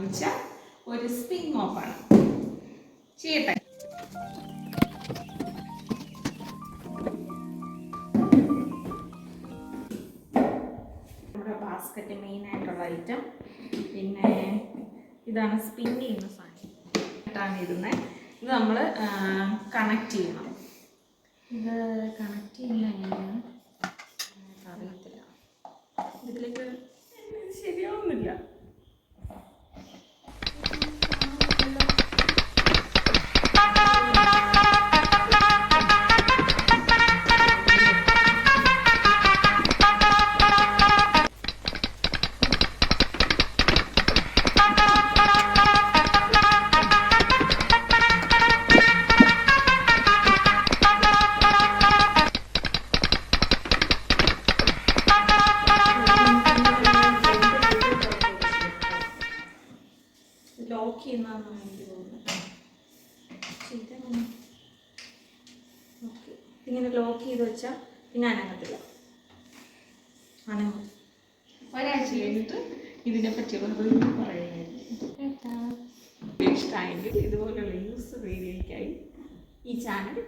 വാങ്ങിച്ച ഒരു സ്പിൻ മോപ്പാണ്. ചെയ്യട്ടെ. നമ്മുടെ ബാസ്ക്കറ്റ് മെയിനായിട്ടുള്ള ഐറ്റം. പിന്നെ ഇതാണ് സ്പിൻ ചെയ്യുന്ന സാധനം ഇരുന്നത്. ഇത് നമ്മൾ കണക്ട് ചെയ്യണം. ഇത് കണക്ട് ചെയ്യുന്നത് എങ്ങനെയാണ് അറിയത്തില്ല. ഇതിലേക്ക് ശരിയാവുന്നില്ല. ലോക്ക് ചെയ്യുന്നതാണെന്ന് എനിക്ക് തോന്നുന്നു. ഇങ്ങനെ ലോക്ക് ചെയ്ത് വെച്ചാൽ പിന്നെ അനങ്ങത്തില്ല. അനങ്ങും. ഒരാഴ്ച കഴിഞ്ഞിട്ട് ഇതിനെപ്പറ്റിയുള്ള റിവ്യൂ പറയുന്നതായിരിക്കും. ഇഷ്ടമായെങ്കിൽ ഇതുപോലുള്ള യൂസ് വീഡിയോയ്ക്കായി ഈ ചാനൽ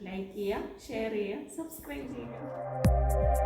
ലൈക്ക് ചെയ്യുക, ഷെയർ ചെയ്യുക, സബ്സ്ക്രൈബ് ചെയ്യുക.